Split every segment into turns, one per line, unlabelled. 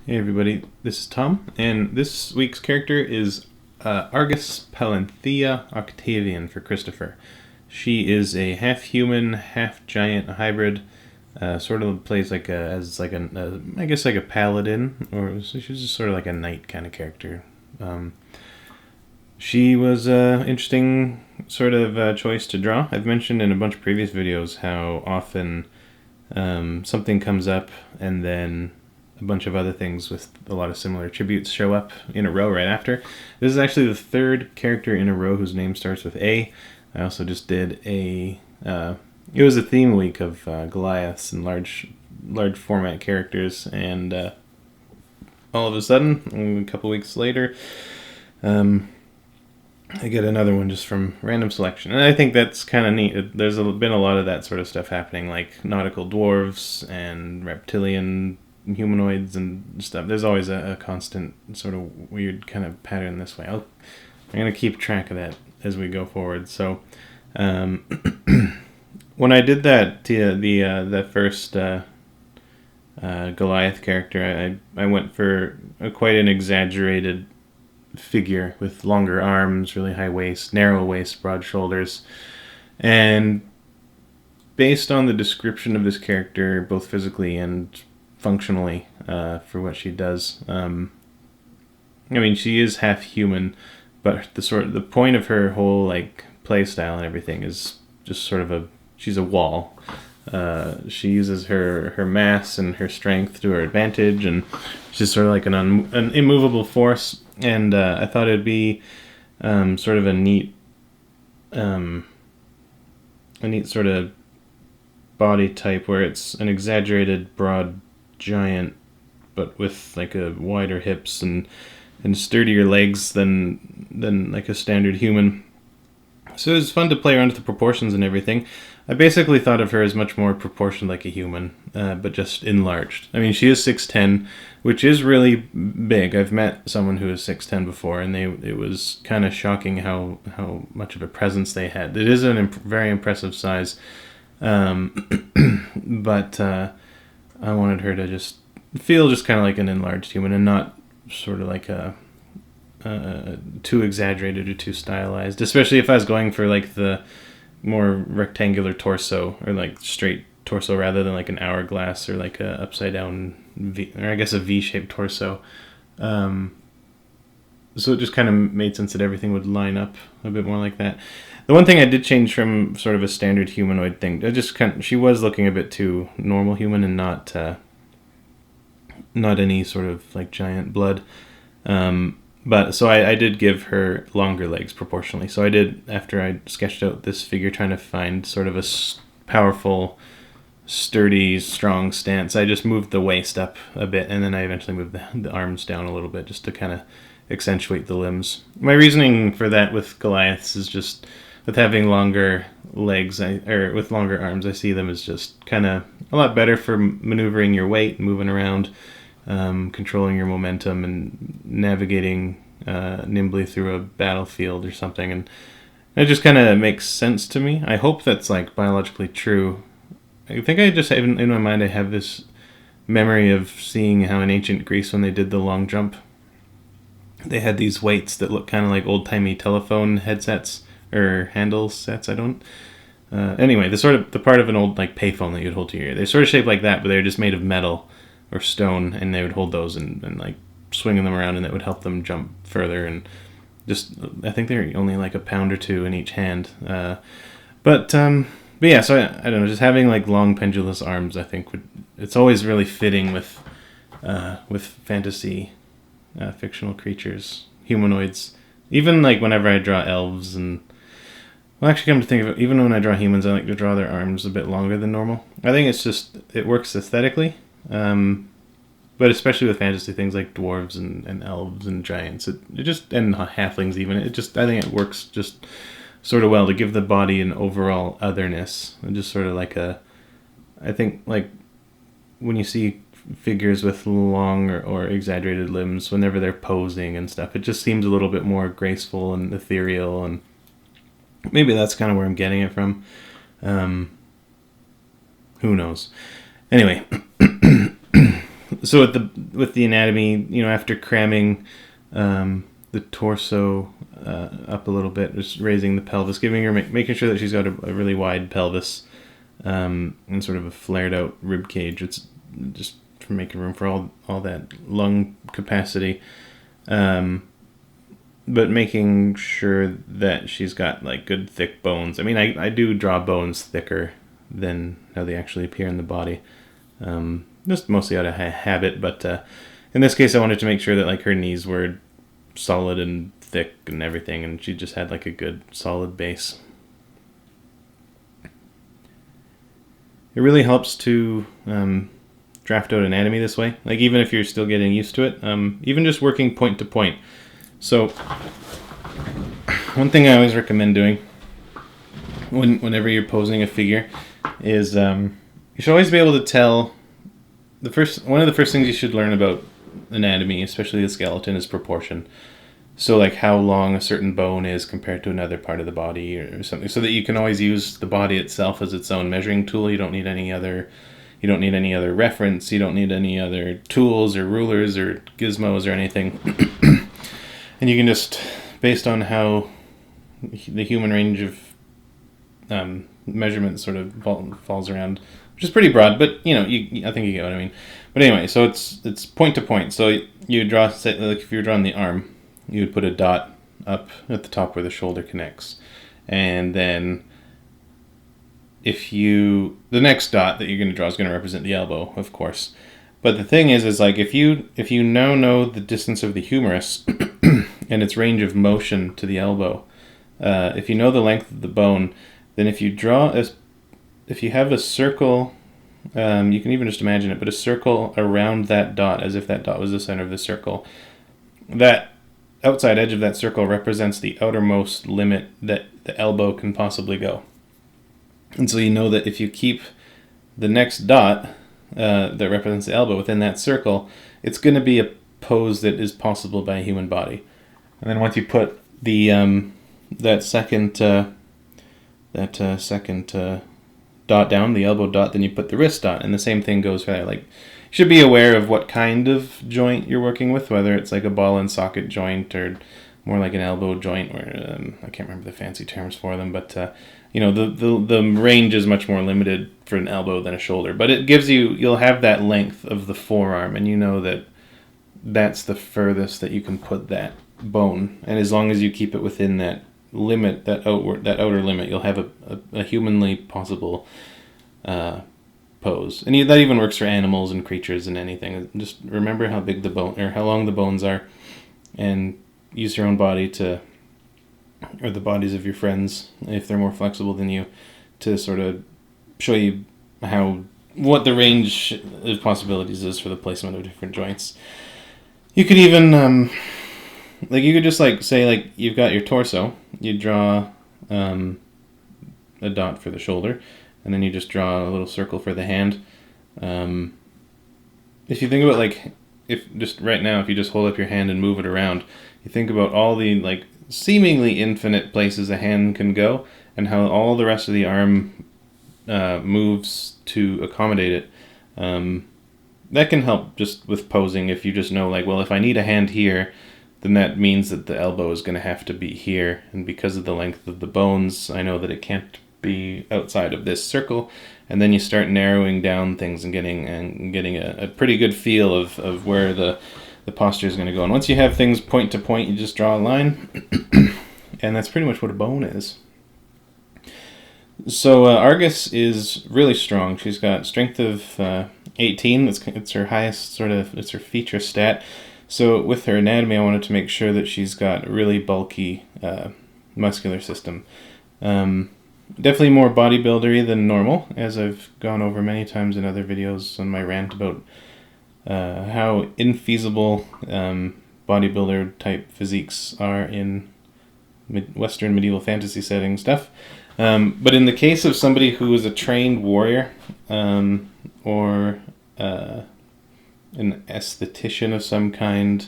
Hey everybody, this is Tom, and this week's character is Argus Palanthea Octavian for Christopher. She is a half-human, half-giant hybrid. Sort of plays like I guess like a paladin, or she's just sort of like a knight kind of character. She was an interesting sort of choice to draw. I've mentioned in a bunch of previous videos how often something comes up and then a bunch of other things with a lot of similar attributes show up in a row right after. This is actually the third character in a row whose name starts with A. I also just did it was a theme week of Goliaths and large format characters, and all of a sudden, a couple weeks later, I get another one just from random selection. And I think that's kind of neat. There's been a lot of that sort of stuff happening, like nautical dwarves and reptilian humanoids and stuff. There's always a constant sort of weird kind of pattern this way. I'm going to keep track of that as we go forward. So when I did that, the first Goliath character, I went for quite an exaggerated figure with longer arms, really high waist, narrow waist, broad shoulders. And based on the description of this character, both physically and functionally, for what she does, I mean, she is half human, but the point of her whole like play style and everything is just sort of she's a wall. She uses her mass and her strength to her advantage, and she's sort of like an immovable force. And I thought it'd be sort of a neat sort of body type where it's an exaggerated broad giant, but with like a wider hips and sturdier legs than like a standard human. So it was fun to play around with the proportions and everything. I basically thought of her as much more proportioned like a human, but just enlarged. I mean, she is 6'10", which is really big. I've met someone who is 6'10" before, and it was kind of shocking how much of a presence they had. It is a very impressive size, but I wanted her to just feel just kind of like an enlarged human and not sort of like a too exaggerated or too stylized, especially if I was going for like the more rectangular torso or like straight torso rather than like an hourglass or like a upside down V, or I guess a V-shaped torso. So it just kind of made sense that everything would line up a bit more like that. The one thing I did change from sort of a standard humanoid thing, she was looking a bit too normal human and not any sort of like giant blood. But so I did give her longer legs proportionally. So I did, after I sketched out this figure trying to find sort of a powerful, sturdy, strong stance, I just moved the waist up a bit, and then I eventually moved the arms down a little bit just to kind of accentuate the limbs. My reasoning for that with Goliaths is just with having longer legs, or with longer arms, I see them as just kind of a lot better for maneuvering your weight, moving around, controlling your momentum and navigating nimbly through a battlefield or something, and it just kind of makes sense to me. I hope that's like biologically true. I think I just have in my mind I have this memory of seeing how in ancient Greece, when they did the long jump, they had these weights that look kind of like old-timey telephone headsets or handle sets. Anyway, the part of an old like payphone that you'd hold to your ear. They're sort of shaped like that, but they're just made of metal or stone, and they would hold those and like swinging them around, and that would help them jump further. And just, I think they're only like a pound or two in each hand. But yeah, so I don't know, just having like long pendulous arms, I think it's always really fitting with fantasy fictional creatures, humanoids. Even like whenever I draw elves and, well, actually, come to think of it, even when I draw humans, I like to draw their arms a bit longer than normal. I think it works aesthetically. But especially with fantasy things like dwarves and elves and giants, it just, and halflings even, I think it works just sort of well to give the body an overall otherness. And just sort of like I think like when you see figures with long or exaggerated limbs, whenever they're posing and stuff, it just seems a little bit more graceful and ethereal, and maybe that's kind of where I'm getting it from. Who knows? Anyway, So with the anatomy, after cramming the torso up a little bit, just raising the pelvis, making sure that she's got a really wide pelvis and sort of a flared out rib cage. It's just for making room for all that lung capacity. But making sure that she's got like good thick bones. I mean, I do draw bones thicker than how they actually appear in the body. Just mostly out of habit, but in this case I wanted to make sure that like her knees were solid and thick and everything, and she just had like a good solid base. It really helps to draft out anatomy this way, like even if you're still getting used to it, even just working point to point. So one thing I always recommend doing whenever you're posing a figure is you should always be able to tell one of the first things you should learn about anatomy, especially the skeleton, is proportion. So like how long a certain bone is compared to another part of the body or something, so that you can always use the body itself as its own measuring tool. You don't need any other reference. You don't need any other tools or rulers or gizmos or anything. And you can just, based on how the human range of measurement sort of falls around, which is pretty broad, but I think you get what I mean. But anyway, so it's point to point. So you draw, say, like if you're drawing the arm, you would put a dot up at the top where the shoulder connects, and then the next dot that you're going to draw is going to represent the elbow, of course. But the thing is like if you now know the distance of the humerus and its range of motion to the elbow, if you know the length of the bone, then if you have a circle, you can even just imagine it, but a circle around that dot as if that dot was the center of the circle. That outside edge of that circle represents the outermost limit that the elbow can possibly go. And so you know that if you keep the next dot that represents the elbow within that circle, it's going to be a pose that is possible by a human body. And then once you put the that second dot down, the elbow dot, then you put the wrist dot, and the same thing goes for that. Like, you should be aware of what kind of joint you're working with, whether it's like a ball and socket joint or more like an elbow joint, where I can't remember the fancy terms for them, but the range is much more limited for an elbow than a shoulder. But it gives you'll have that length of the forearm, and you know that that's the furthest that you can put that bone, and as long as you keep it within that limit, that outer limit, you'll have a humanly possible pose. And that even works for animals and creatures and anything. Just remember how big the bone, or how long the bones are, and use your own body or the bodies of your friends, if they're more flexible than you, to sort of show you what the range of possibilities is for the placement of different joints. You could even you could just say you've got your torso, you draw a dot for the shoulder, and then you just draw a little circle for the hand. If you think about if you just hold up your hand and move it around, you think about all the seemingly infinite places a hand can go, and how all the rest of the arm moves to accommodate it. That can help just with posing, if you just know if I need a hand here, then that means that the elbow is going to have to be here, and because of the length of the bones, I know that it can't be outside of this circle. And then you start narrowing down things and getting a pretty good feel of where the posture is going to go. And once you have things point to point, you just draw a line, and that's pretty much what a bone is. So Argus is really strong. She's got strength of 18. It's her highest it's her feature stat. So with her anatomy, I wanted to make sure that she's got a really bulky muscular system. Definitely more bodybuildery than normal, as I've gone over many times in other videos on my rant about how infeasible bodybuilder type physiques are in Western medieval fantasy setting stuff. But in the case of somebody who is a trained warrior or an esthetician of some kind,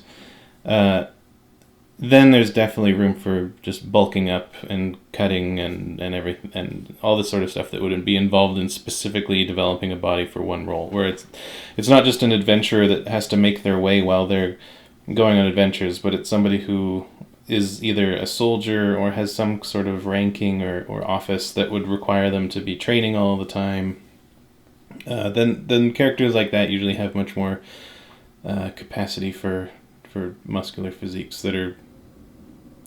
then there's definitely room for just bulking up and cutting and everything and all this sort of stuff that would be involved in specifically developing a body for one role. Where it's not just an adventurer that has to make their way while they're going on adventures, but it's somebody who is either a soldier or has some sort of ranking or office that would require them to be training all the time. Then characters like that usually have much more capacity for muscular physiques that are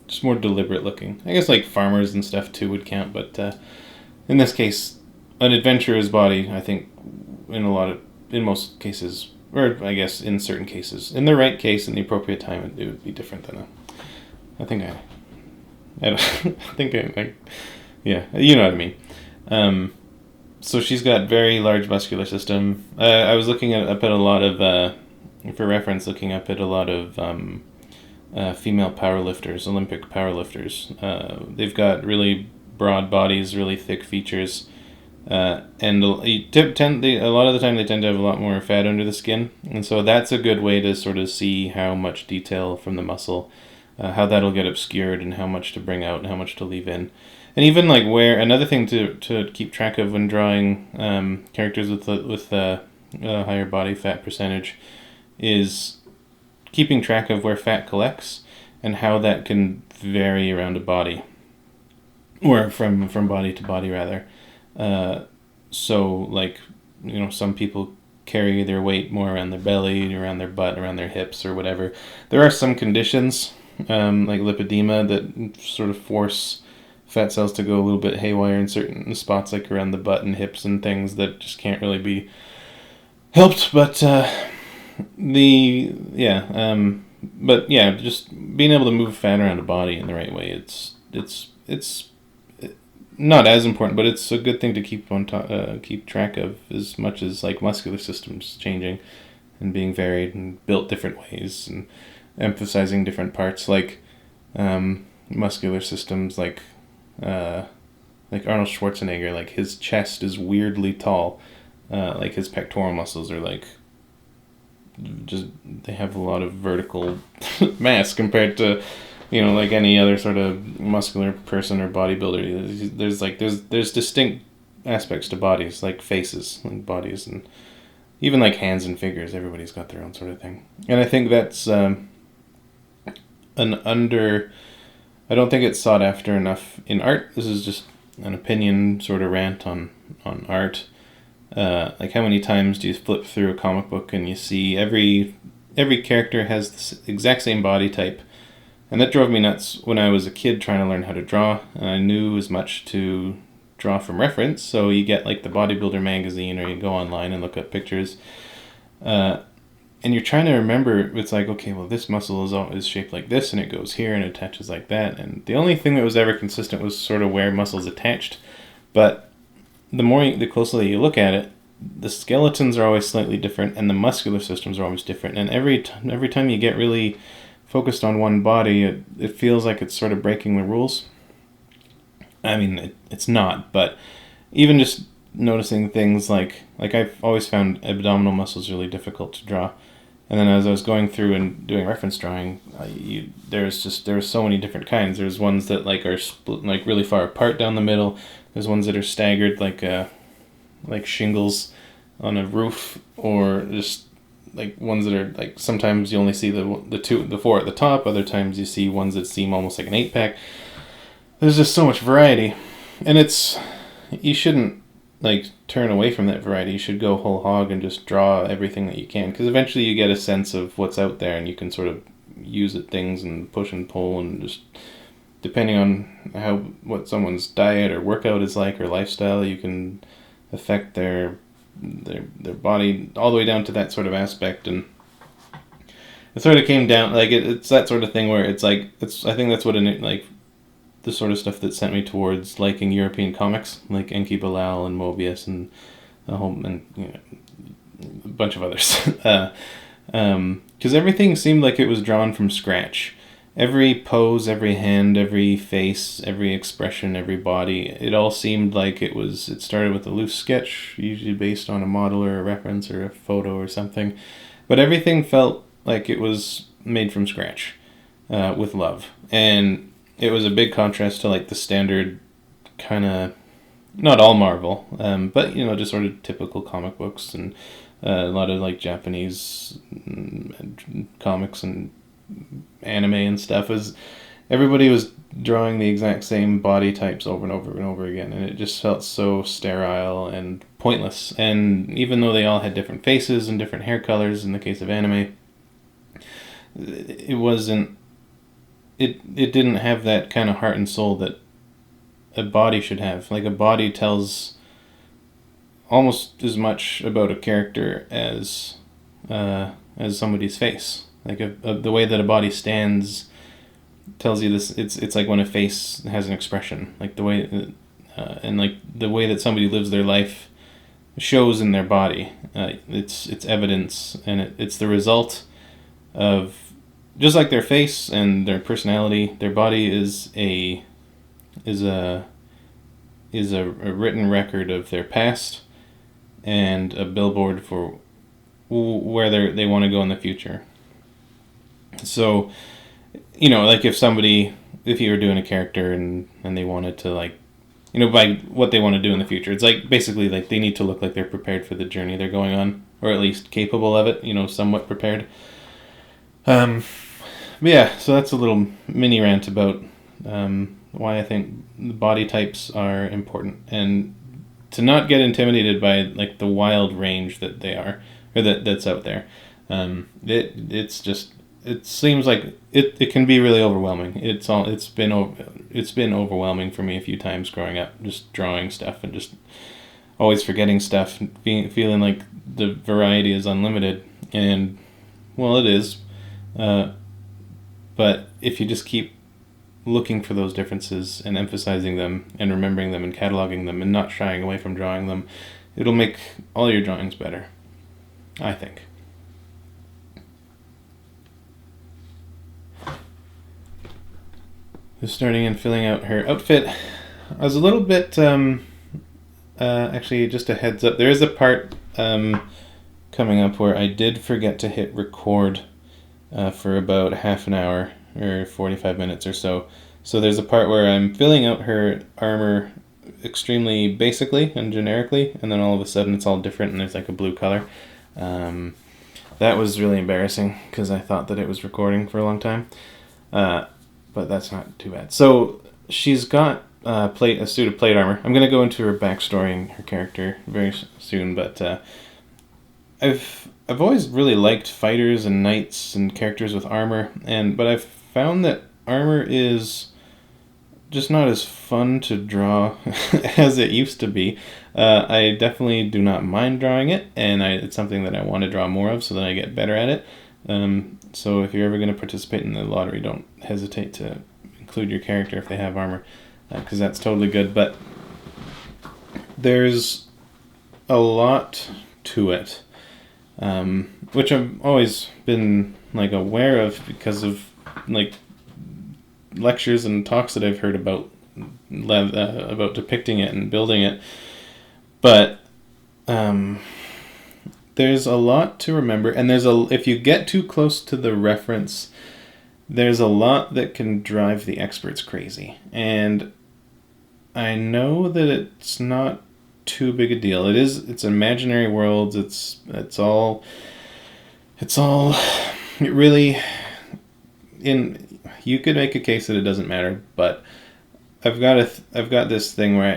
just more deliberate looking. I guess like farmers and stuff too would count, but in this case, an adventurer's body, I think, in most cases, or I guess in certain cases, in the right case, in the appropriate time, it would be different than I think I don't, I think yeah, you know what I mean. So she's got very large muscular system. I was looking up at a lot of, for reference, looking up at a lot of female powerlifters, Olympic powerlifters. They've got really broad bodies, really thick features, and a lot of the time they tend to have a lot more fat under the skin, and so that's a good way to sort of see how much detail from the muscle, how that'll get obscured, and how much to bring out and how much to leave in. And even like where another thing to keep track of when drawing characters with a higher body fat percentage is keeping track of where fat collects and how that can vary around a body, or from body to body rather. So like, you know, some people carry their weight more around their belly, around their butt, around their hips, or whatever. There are some conditions like lipedema that sort of force fat cells to go a little bit haywire in certain spots, like around the butt and hips and things that just can't really be helped. But but yeah, just being able to move fat around a body in the right way, it's not as important, but it's a good thing to keep track of, as much as like muscular systems changing and being varied and built different ways and emphasizing different parts, like muscular systems like Arnold Schwarzenegger, like his chest is weirdly tall, like his pectoral muscles are like just, they have a lot of vertical mass compared to, you know, like any other sort of muscular person or bodybuilder. There's distinct aspects to bodies, like faces and bodies, and even like hands and figures. Everybody's got their own sort of thing, and I think that's I don't think it's sought after enough in art. This is just an opinion sort of rant on art. Like, how many times do you flip through a comic book and you see every character has the exact same body type? And that drove me nuts when I was a kid trying to learn how to draw. And I knew as much to draw from reference. So you get like the Bodybuilder magazine, or you go online and look up pictures. And you're trying to remember, it's like, okay, well, this muscle is shaped like this, and it goes here and attaches like that. And the only thing that was ever consistent was sort of where muscles attached. But the closely you look at it, the skeletons are always slightly different, and the muscular systems are always different. And every time you get really focused on one body, it feels like it's sort of breaking the rules. I mean, it's not, but even just noticing things like I've always found abdominal muscles really difficult to draw. And then as I was going through and doing reference drawing, there's so many different kinds. There's ones that like are split like really far apart down the middle. There's ones that are staggered like shingles on a roof, or just like ones that are like, sometimes you only see the four at the top. Other times you see ones that seem almost like an 8-pack. There's just so much variety, and you shouldn't like turn away from that variety. You should go whole hog and just draw everything that you can, because eventually you get a sense of what's out there, and you can sort of use things and push and pull, and just depending on what someone's diet or workout is like, or lifestyle, you can affect their body all the way down to that sort of aspect. And it sort of came down like it's that sort of thing where it's like, I think that's what like the sort of stuff that sent me towards liking European comics, like Enki Bilal and Mobius and a bunch of others. Because everything seemed like it was drawn from scratch. Every pose, every hand, every face, every expression, every body, it all seemed like it started with a loose sketch, usually based on a model or a reference or a photo or something. But everything felt like it was made from scratch. with love, and it was a big contrast to like the standard kind of, not all Marvel, but just sort of typical comic books and a lot of like Japanese comics and anime and stuff. Was everybody was drawing the exact same body types over and over and over again, and it just felt so sterile and pointless. And even though they all had different faces and different hair colors in the case of anime, it wasn't it didn't have that kind of heart and soul that a body should have. Like, a body tells almost as much about a character as somebody's face. Like, the way that a body stands tells you this. It's like when a face has an expression, like the way and like the way that somebody lives their life shows in their body. It's evidence, and it's the result of, just like their face and their personality, their body is a written record of their past and a billboard for where they want to go in the future. So, like if you were doing a character and they wanted to, like, by what they want to do in the future, it's like basically like they need to look like they're prepared for the journey they're going on, or at least capable of it, somewhat prepared. But yeah, so that's a little mini rant about why I think body types are important, and to not get intimidated by like the wild range that they are, or that's out there. It seems like it can be really overwhelming. It's been overwhelming for me a few times growing up, just drawing stuff and just always forgetting stuff, and feeling like the variety is unlimited, and well, it is. But if you just keep looking for those differences and emphasizing them and remembering them and cataloging them and not shying away from drawing them, it'll make all your drawings better, I think. Just starting and filling out her outfit. I was a little bit, actually, just a heads up, there is a part coming up where I did forget to hit record for about half an hour or 45 minutes or so. So there's a part where I'm filling out her armor extremely basically and generically, and then all of a sudden it's all different and there's like a blue color. That was really embarrassing because I thought that it was recording for a long time. But that's not too bad. So she's got a suit of plate armor. I'm going to go into her backstory and her character very soon, but I've always really liked fighters and knights and characters with armor, but I've found that armor is just not as fun to draw as it used to be. I definitely do not mind drawing it, and it's something that I want to draw more of so that I get better at it. So if you're ever going to participate in the lottery, don't hesitate to include your character if they have armor, because that's totally good. But there's a lot to it, which I've always been like aware of because of like lectures and talks that I've heard about depicting it and building it. But there's a lot to remember, and if you get too close to the reference, there's a lot that can drive the experts crazy. And I know that it's not too big a deal. It's imaginary worlds. It really, you could make a case that it doesn't matter, but I've got this thing where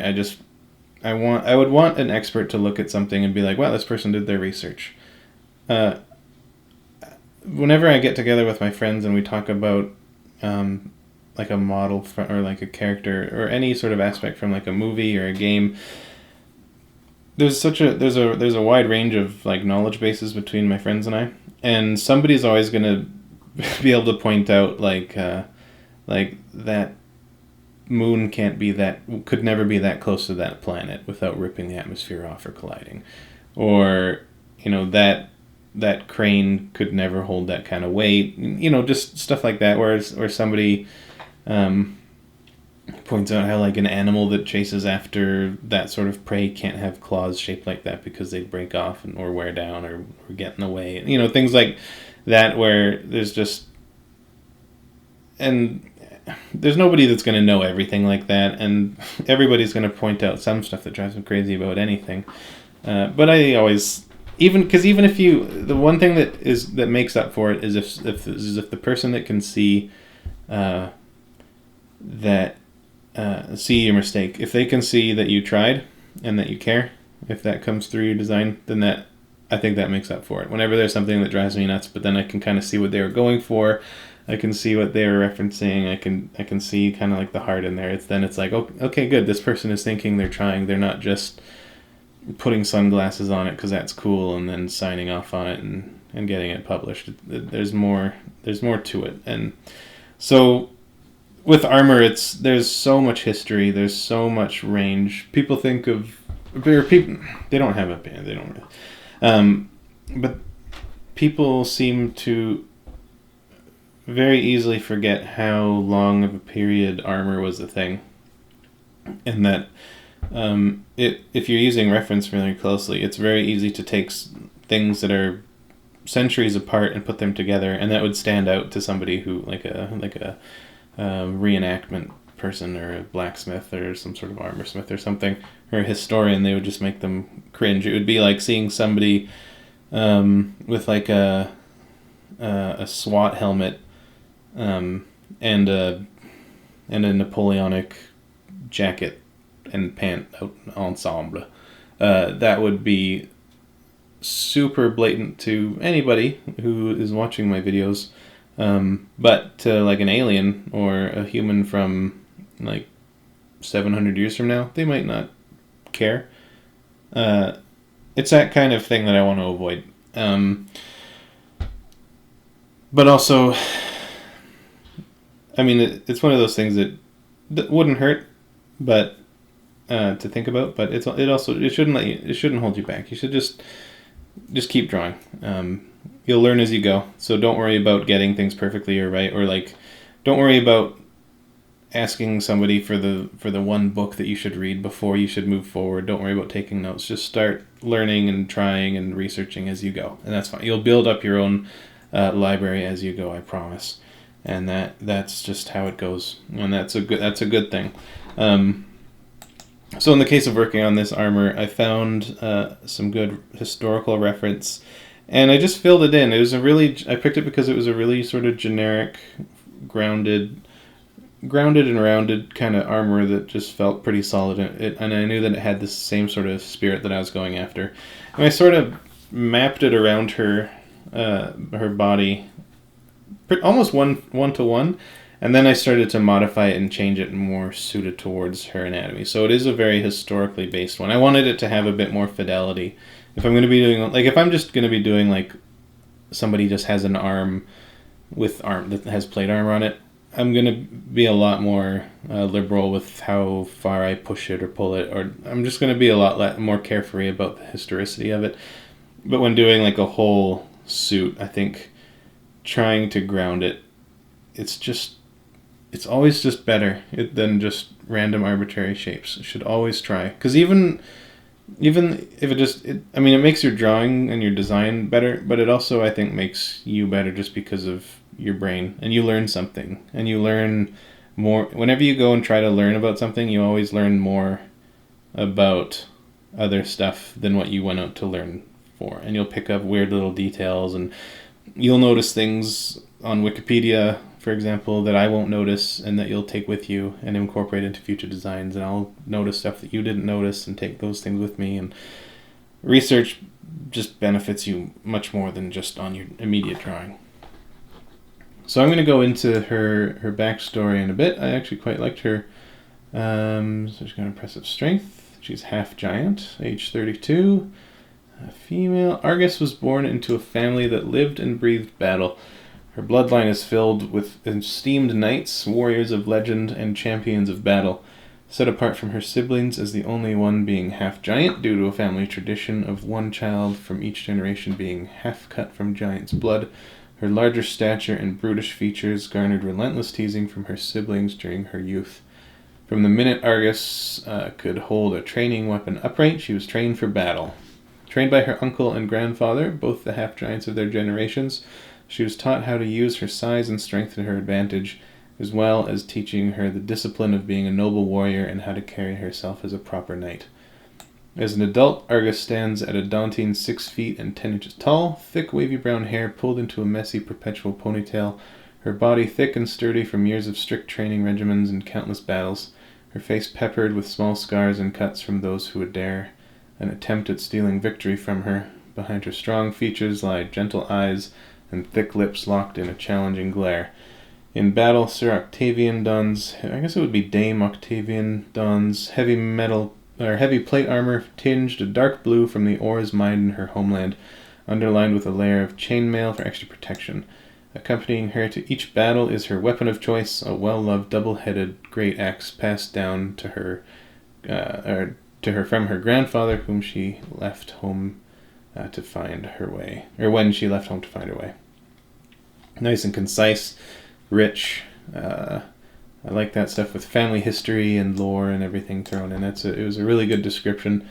I would want an expert to look at something and be like, wow, this person did their research. Whenever I get together with my friends and we talk about like a model or like a character or any sort of aspect from like a movie or a game, there's a wide range of like knowledge bases between my friends and I, and somebody's always going to be able to point out like that moon could never be that close to that planet without ripping the atmosphere off or colliding, or that crane could never hold that kind of weight, just stuff like that, where somebody points out how like an animal that chases after that sort of prey can't have claws shaped like that because they'd break off or wear down or get in the way, things like that, where there's just and there's nobody that's going to know everything like that, and everybody's going to point out some stuff that drives them crazy about anything. But I always, even if you, the one thing that makes up for it is if the person that can see that see your mistake, if they can see that you tried and that you care, if that comes through your design, then that, I think that makes up for it. Whenever there's something that drives me nuts, but then I can kind of see what they were going for, I can see what they were referencing, I can see kind of like the heart in there. It's like, okay, good, this person is thinking, they're trying, they're not just putting sunglasses on it because that's cool and then signing off on it and getting it published. There's more to it. And so with armor, there's so much history, there's so much range. People think of, people, they don't have a band, they don't, but people seem to very easily forget how long of a period armor was a thing, and that if you're using reference really closely, it's very easy to take things that are centuries apart and put them together, and that would stand out to somebody who like a reenactment person or a blacksmith or some sort of armor smith or something, or a historian. They would just make them cringe. It would be like seeing somebody with like a SWAT helmet and a Napoleonic jacket and pant ensemble. That would be super blatant to anybody who is watching my videos, but to like an alien or a human from like 700 years from now, they might not care. It's that kind of thing that I want to avoid. But also, I mean, it's one of those things that wouldn't hurt, but to think about. But it shouldn't hold you back. You should just keep drawing. You'll learn as you go. So don't worry about getting things perfectly or right, or like, don't worry about asking somebody for the one book that you should read before you should move forward. Don't worry about taking notes. Just start learning and trying and researching as you go, and that's fine. You'll build up your own library as you go, I promise. And that's just how it goes, and that's a good thing. So in the case of working on this armor, I found some good historical reference, and I just filled it in. I picked it because it was a really sort of generic, grounded and rounded kind of armor that just felt pretty solid. And I knew that it had the same sort of spirit that I was going after. And I sort of mapped it around her body, almost one to one. And then I started to modify it and change it more suited towards her anatomy. So it is a very historically based one. I wanted it to have a bit more fidelity. If I'm going to be doing, like, if I'm just going to be doing, like, somebody just has an arm that has plate armor on it, I'm going to be a lot more liberal with how far I push it or pull it, or I'm just going to be a lot more carefree about the historicity of it. But when doing, like, a whole suit, I think trying to ground it, it's always just better than just random arbitrary shapes. You should always try, because even if it makes your drawing and your design better, but it also, I think, makes you better just because of your brain, and you learn something, and you learn more. Whenever you go and try to learn about something, you always learn more about other stuff than what you went out to learn for, and you'll pick up weird little details, and you'll notice things on Wikipedia, for example, that I won't notice, and that you'll take with you and incorporate into future designs, and I'll notice stuff that you didn't notice and take those things with me. And research just benefits you much more than just on your immediate drawing. So I'm going to go into her backstory in a bit. I actually quite liked her. So she's got impressive strength. She's half giant, age 32, a female. Argus was born into a family that lived and breathed battle. Her bloodline is filled with esteemed knights, warriors of legend, and champions of battle. Set apart from her siblings as the only one being half giant due to a family tradition of one child from each generation being half cut from giant's blood, her larger stature and brutish features garnered relentless teasing from her siblings during her youth. From the minute Argus could hold a training weapon upright, she was trained for battle. Trained by her uncle and grandfather, both the half-giants of their generations, she was taught how to use her size and strength to her advantage, as well as teaching her the discipline of being a noble warrior and how to carry herself as a proper knight. As an adult, Argus stands at a daunting 6 feet and 10 inches tall, thick wavy brown hair pulled into a messy perpetual ponytail, her body thick and sturdy from years of strict training regimens and countless battles, her face peppered with small scars and cuts from those who would dare an attempt at stealing victory from her. Behind her strong features lie gentle eyes and thick lips locked in a challenging glare. In battle, Sir Octavian dons, I guess it would be Dame Octavian dons, heavy plate armor tinged a dark blue from the Aur's mind in her homeland, underlined with a layer of chainmail for extra protection. Accompanying her to each battle is her weapon of choice, a well-loved double-headed great axe passed down to her from her grandfather, whom she left home to find her way, or when she left home to find her way. Nice and concise, rich. I like that stuff with family history and lore and everything thrown in. It was a really good description.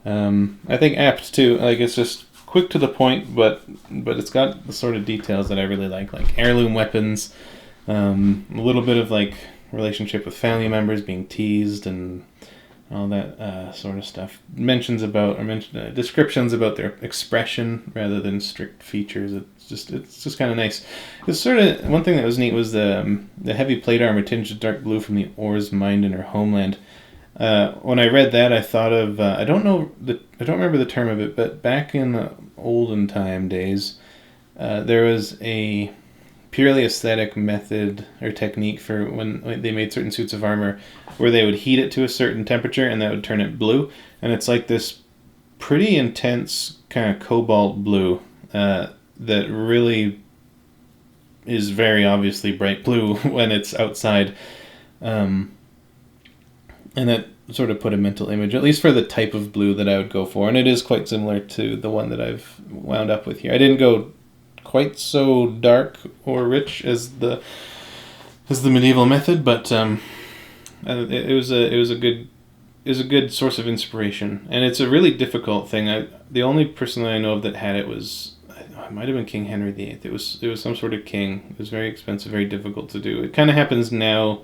I think apt too. Like, it's just quick to the point, but it's got the sort of details that I really like heirloom weapons, a little bit of like relationship with family members being teased and all that sort of stuff. Descriptions about their expression rather than strict features. It's just kind of nice. It's sort of one thing that was neat was the heavy plate armor tinged with dark blue from the Aur's mind in her homeland. When I read that, I thought of I don't remember the term of it, but back in the olden time days, there was a purely aesthetic method or technique for when they made certain suits of armor where they would heat it to a certain temperature and that would turn it blue, and it's like this pretty intense kind of cobalt blue that really is very obviously bright blue when it's outside, and that sort of put a mental image, at least for the type of blue that I would go for, and it is quite similar to the one that I've wound up with here. I didn't go quite so dark or rich as the medieval method, but it was a good source of inspiration, and it's a really difficult thing. The only person that I know of that had it was, it might have been King Henry VIII. It was some sort of king. It was very expensive, very difficult to do. It kind of happens now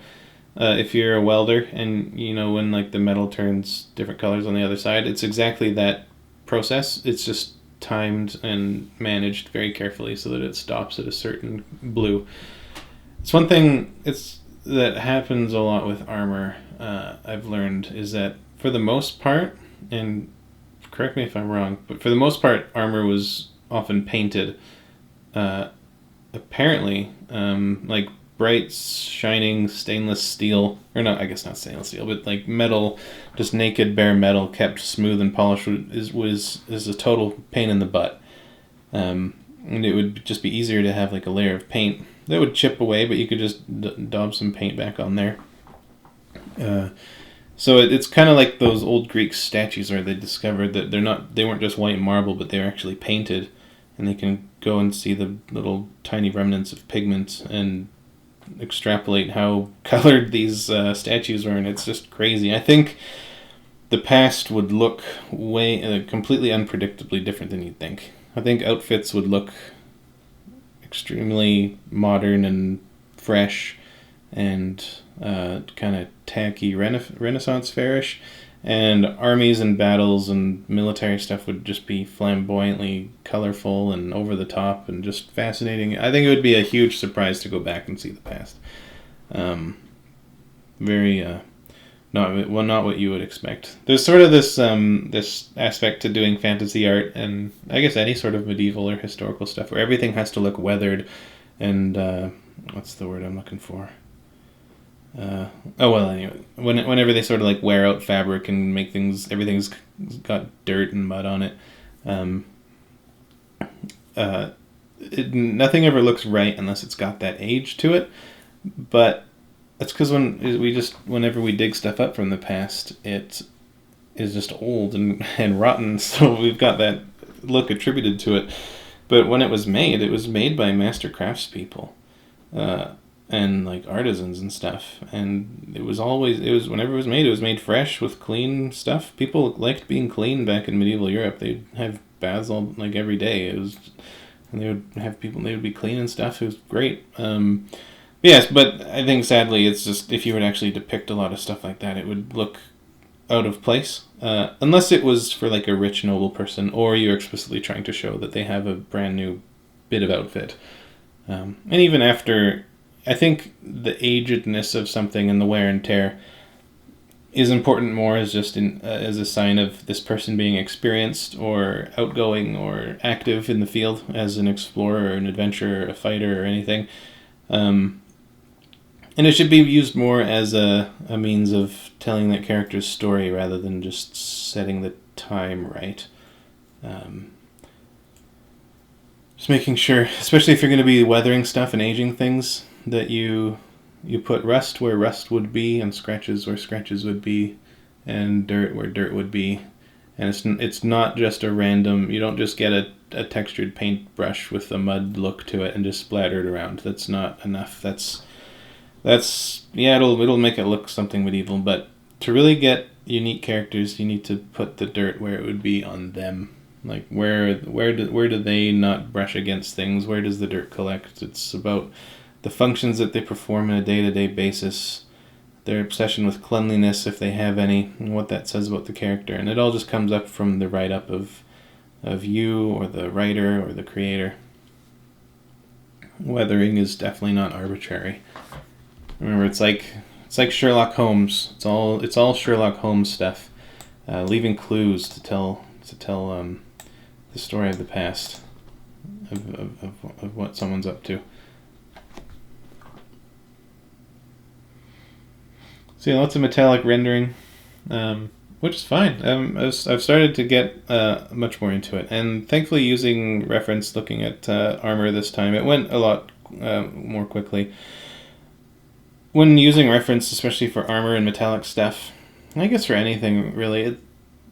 if you're a welder, and when like the metal turns different colors on the other side. It's exactly that process. It's just timed and managed very carefully so that it stops at a certain blue. It's one thing that happens a lot with armor, I've learned, is that for the most part, and correct me if I'm wrong, but for the most part, armor was often painted. Apparently, like bright, shining stainless steel, or not, I guess not stainless steel, but like metal, just naked, bare metal, kept smooth and polished is a total pain in the butt. And it would just be easier to have like a layer of paint that would chip away, but you could just daub some paint back on there. So it's kind of like those old Greek statues where they discovered that they weren't just white marble, but they were actually painted, and they can go and see the little tiny remnants of pigment and extrapolate how colored these statues were, and it's just crazy. I think the past would look completely unpredictably different than you'd think. I think outfits would look extremely modern and fresh and kind of tacky Renaissance fairish, and armies and battles and military stuff would just be flamboyantly colorful and over the top and just fascinating. I think it would be a huge surprise to go back and see the past. Not what you would expect. There's sort of this aspect to doing fantasy art, and I guess any sort of medieval or historical stuff, where everything has to look weathered and what's the word I'm looking for? Anyway, whenever they sort of like wear out fabric and make everything's got dirt and mud on it. Nothing ever looks right unless it's got that age to it, but that's because whenever we dig stuff up from the past, it is just old and rotten, so we've got that look attributed to it. But when it was made by master craftspeople, and like artisans and stuff, and whenever it was made fresh with clean stuff. People liked being clean back in medieval Europe. They'd have baths every day. And they would be clean and stuff. It was great. Yes, but I think sadly it's just if you would actually depict a lot of stuff like that, it would look out of place. Unless it was for like a rich noble person, or you're explicitly trying to show that they have a brand new bit of outfit. And even after, I think the agedness of something and the wear and tear is important more as just as a sign of this person being experienced or outgoing or active in the field as an explorer or an adventurer, a fighter or anything. And it should be used more as a means of telling that character's story rather than just setting the time right. Just making sure, especially if you're going to be weathering stuff and aging things, that you put rust where rust would be, and scratches where scratches would be, and dirt where dirt would be. And it's not just a random. You don't just get a textured paintbrush with a mud look to it and just splatter it around. That's not enough. That's yeah. It'll make it look something medieval, but to really get unique characters, you need to put the dirt where it would be on them. Like where do they not brush against things? Where does the dirt collect? It's about the functions that they perform on a day-to-day basis, their obsession with cleanliness if they have any, and what that says about the character. And it all just comes up from the write-up of you or the writer or the creator. Weathering is definitely not arbitrary. Remember, it's like Sherlock Holmes. It's all Sherlock Holmes stuff, leaving clues to tell the story of the past of what someone's up to. So yeah, lots of metallic rendering, which is fine. I've started to get much more into it, and thankfully using reference, looking at armor this time, it went a lot more quickly. When using reference, especially for armor and metallic stuff, I guess for anything really,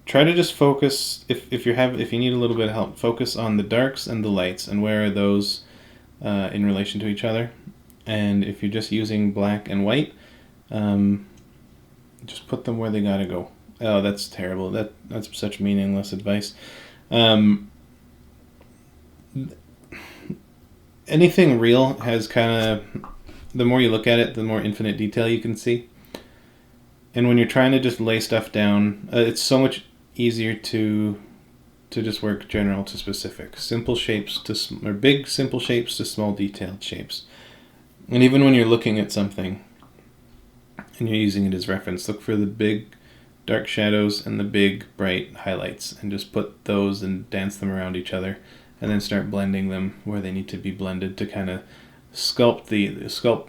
try to just focus. If you need a little bit of help, focus on the darks and the lights, and where are those in relation to each other. And if you're just using black and white, just put them where they gotta go. Oh, that's terrible. That's such meaningless advice. Anything real has kind of, the more you look at it, the more infinite detail you can see. And when you're trying to just lay stuff down, it's so much easier to just work general to specific. Simple shapes or big simple shapes to small detailed shapes. And even when you're looking at something and you're using it as reference, look for the big dark shadows and the big bright highlights, and just put those and dance them around each other, and then start blending them where they need to be blended to kind of sculpt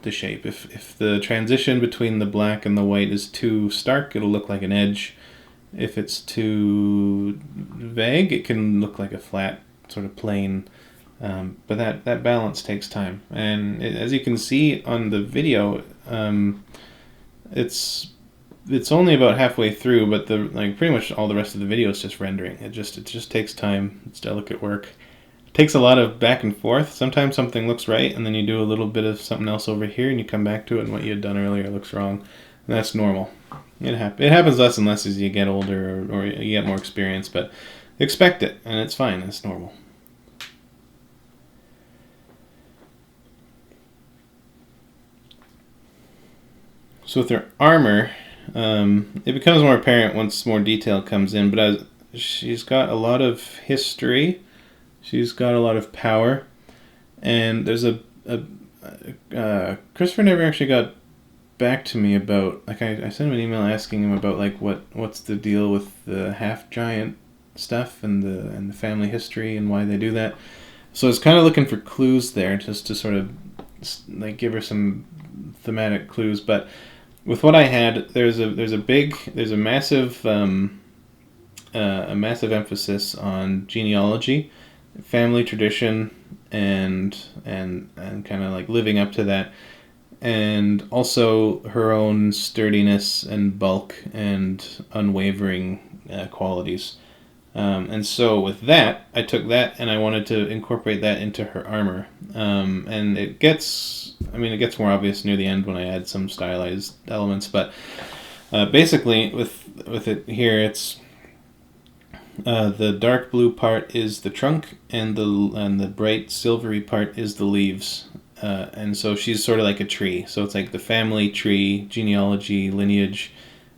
the shape. If the transition between the black and the white is too stark, it'll look like an edge. If it's too vague, it can look like a flat sort of plane. But that balance takes time, and as you can see on the video, it's only about halfway through, but pretty much all the rest of the video is just rendering. It just takes time. It's delicate work. It takes a lot of back and forth. Sometimes something looks right, and then you do a little bit of something else over here, and you come back to it, and what you had done earlier looks wrong. And that's normal. It happens less and less as you get older or you get more experience, but expect it, and it's fine. It's normal. So with her armor, it becomes more apparent once more detail comes in, but she's got a lot of history, she's got a lot of power, and there's Christopher never actually got back to me about, I sent him an email asking him about what's the deal with the half giant stuff and the family history and why they do that. So I was kind of looking for clues there, just to sort of give her some thematic clues. But with what I had, there's a massive emphasis on genealogy, family tradition, and kind of living up to that. And also her own sturdiness and bulk and unwavering qualities. And so with that, I took that and I wanted to incorporate that into her armor. And it gets more obvious near the end when I add some stylized elements. But basically, with it here, it's the dark blue part is the trunk, and the bright silvery part is the leaves. and so she's sort of like a tree. So it's like the family tree, genealogy, lineage,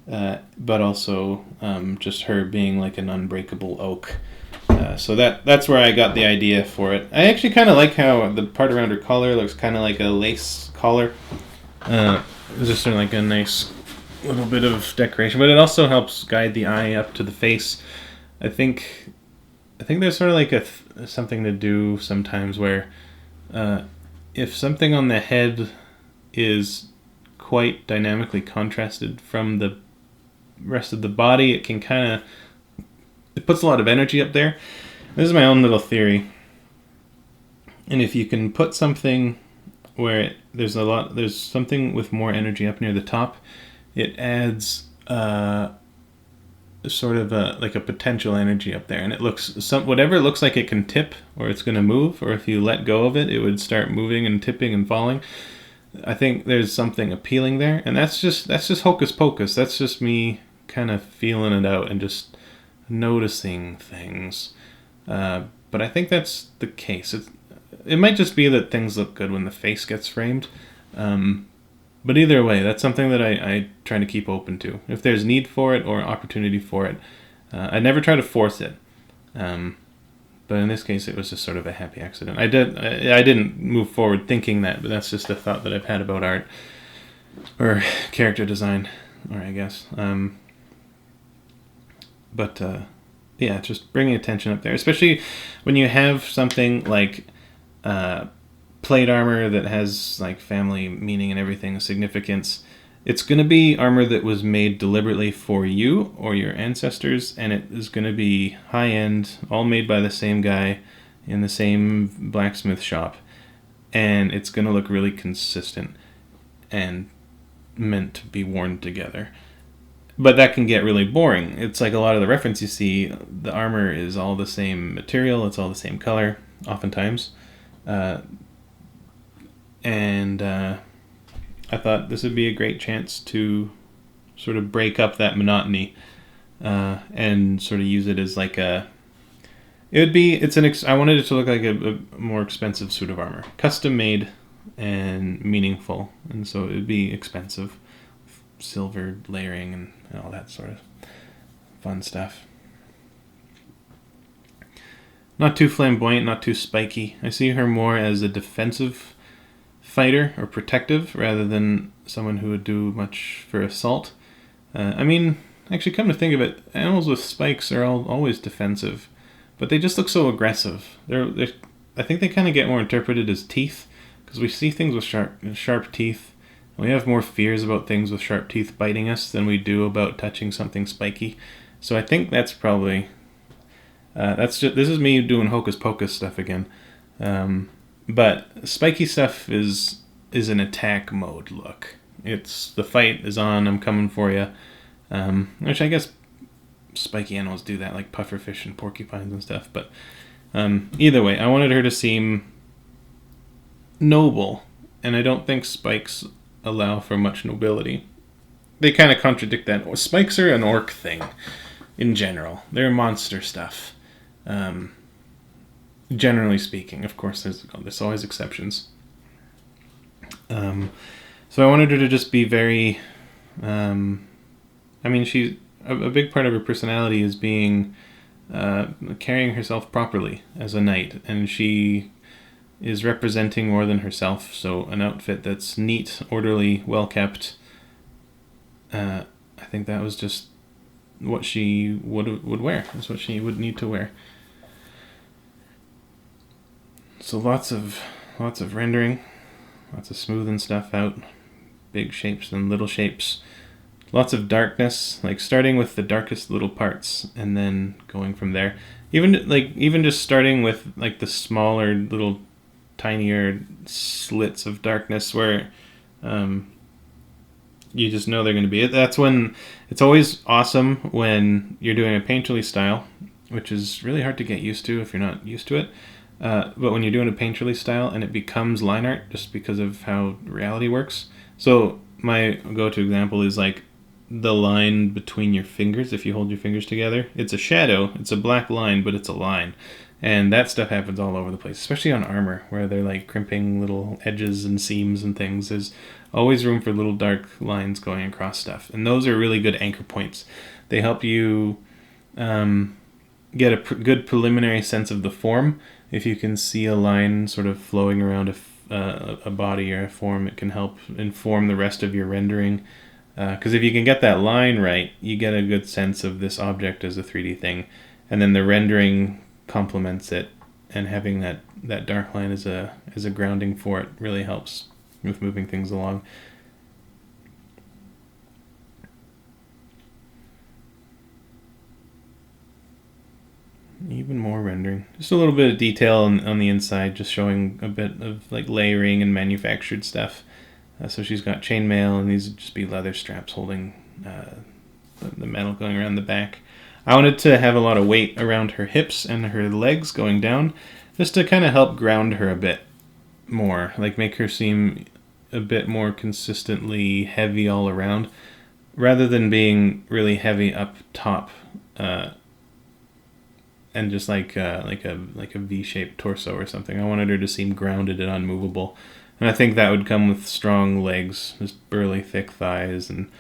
but also just her being like an unbreakable oak. So that's where I got the idea for it. I actually kind of like how the part around her collar looks kind of like a lace collar. It's just sort of like a nice little bit of decoration, but it also helps guide the eye up to the face. I think there's sort of like something to do sometimes where if something on the head is quite dynamically contrasted from the rest of the body, it can kind of, it puts a lot of energy up there. This is my own little theory. And if you can put something where there's something with more energy up near the top, it adds sort of like a potential energy up there, and it looks whatever it looks like it can tip or it's going to move, or if you let go of it, it would start moving and tipping and falling. I think there's something appealing there, and that's just hocus pocus. That's just me kind of feeling it out and just noticing things. But I think that's the case. It might just be that things look good when the face gets framed. But either way, that's something that I try to keep open to. If there's need for it or opportunity for it, I never try to force it. But in this case, it was just sort of a happy accident. I didn't move forward thinking that, but that's just a thought that I've had about art or character design, or I guess. But yeah, just bringing attention up there, especially when you have something like plate armor that has like family meaning and everything, significance. It's going to be armor that was made deliberately for you or your ancestors, and it is going to be high end, all made by the same guy in the same blacksmith shop, and it's going to look really consistent and meant to be worn together. But that can get really boring. It's like a lot of the reference you see, the armor is all the same material, it's all the same color, oftentimes. And I thought this would be a great chance to sort of break up that monotony and sort of use it as like I wanted it to look like a more expensive suit of armor. Custom made and meaningful, and so it would be expensive. Silver layering and all that sort of fun stuff. Not too flamboyant, not too spiky. I see her more as a defensive fighter or protective rather than someone who would do much for assault. Actually, come to think of it, animals with spikes are always defensive, but they just look so aggressive. I think they kind of get more interpreted as teeth, because we see things with sharp teeth. We have more fears about things with sharp teeth biting us than we do about touching something spiky. So I think that's probably this is me doing hocus pocus stuff again. But spiky stuff is an attack mode look. It's the fight is on, I'm coming for you. Which I guess spiky animals do that, like pufferfish and porcupines and stuff. But either way, I wanted her to seem noble, and I don't think spikes allow for much nobility. They kind of contradict that. Spikes are an orc thing in general. They're monster stuff. Generally speaking, of course, there's always exceptions. So I wanted her to just be very. She's a big part of her personality is being carrying herself properly as a knight, and she is representing more than herself. So an outfit that's neat, orderly, well kept. I think that was just what she would wear. That's what she would need to wear. So lots of rendering, lots of smoothing stuff out, big shapes and little shapes, lots of darkness, like starting with the darkest little parts and then going from there. Even just starting with like the smaller little tinier slits of darkness where you just know they're going to be it. That's when it's always awesome when you're doing a painterly style, which is really hard to get used to if you're not used to it. But when you're doing a painterly style and it becomes line art just because of how reality works. So my go-to example is like the line between your fingers. If you hold your fingers together, it's a shadow, it's a black line, but it's a line. And that stuff happens all over the place, especially on armor, where they're like crimping little edges and seams and things. There's always room for little dark lines going across stuff. And those are really good anchor points. They help you get a good preliminary sense of the form. If you can see a line sort of flowing around a body or a form, it can help inform the rest of your rendering. Because if you can get that line right, you get a good sense of this object as a 3D thing. And then the rendering complements it, and having that dark line as a grounding for it really helps with moving things along. Even more rendering. Just a little bit of detail on the inside, just showing a bit of like layering and manufactured stuff. So she's got chainmail, and these would just be leather straps holding the metal going around the back. I wanted to have a lot of weight around her hips and her legs going down, just to kind of help ground her a bit more, like make her seem a bit more consistently heavy all around, rather than being really heavy up top, and just like a V-shaped torso or something. I wanted her to seem grounded and unmovable, and I think that would come with strong legs, just burly, thick thighs, and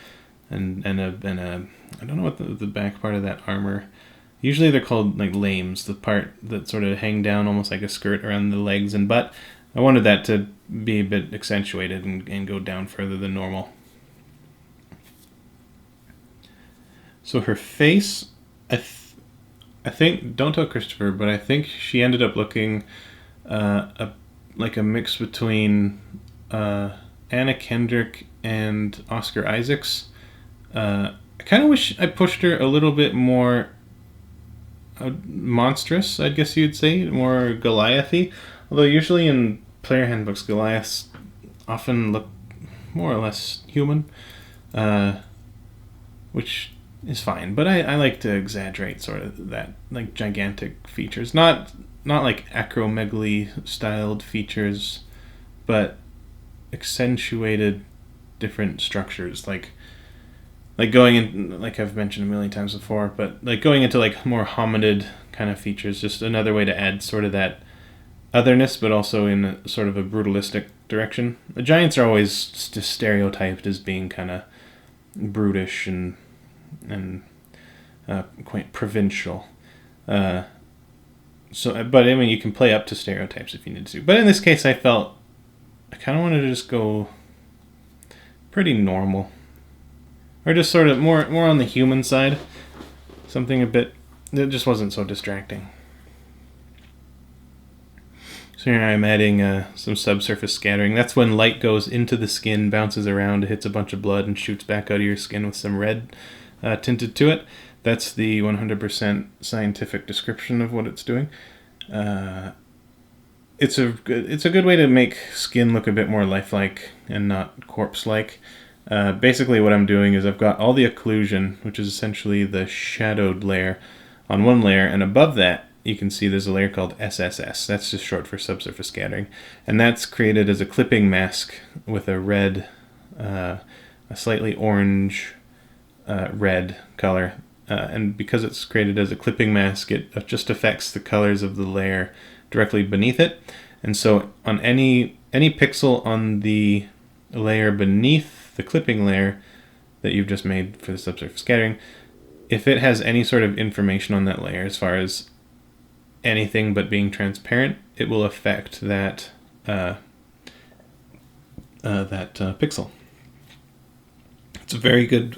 a I don't know what the back part of that armor. Usually they're called like lames, the part that sort of hang down almost like a skirt around the legs and butt. I wanted that to be a bit accentuated and go down further than normal. So her face, I think, don't tell Christopher, but I think she ended up looking like a mix between Anna Kendrick and Oscar Isaacs. I kind of wish I pushed her a little bit more monstrous, I guess you'd say, more Goliath-y. Although usually in player handbooks, Goliaths often look more or less human, which is fine. But I like to exaggerate sort of that, like gigantic features, not like acromegaly-styled features, but accentuated different structures, like going in, like I've mentioned a million times before, but like going into like more hominid kind of features, just another way to add sort of that otherness, but also in a, sort of a brutalistic direction. The giants are always just stereotyped as being kind of brutish and quite provincial. But I mean, you can play up to stereotypes if you need to. But in this case, I felt I kind of wanted to just go pretty normal. Or just sort of more on the human side. Something a bit that just wasn't so distracting. So here I'm adding some subsurface scattering. That's when light goes into the skin, bounces around, hits a bunch of blood, and shoots back out of your skin with some red tinted to it. That's the 100% scientific description of what it's doing. It's a good way to make skin look a bit more lifelike and not corpse-like. Basically what I'm doing is I've got all the occlusion, which is essentially the shadowed layer, on one layer, and above that you can see there's a layer called SSS. That's just short for subsurface scattering. And that's created as a clipping mask with a red, a slightly orange red color. And because it's created as a clipping mask, it just affects the colors of the layer directly beneath it. And so on any pixel on the layer beneath the clipping layer that you've just made for the subsurface scattering, if it has any sort of information on that layer as far as anything but being transparent, it will affect that pixel. It's a very good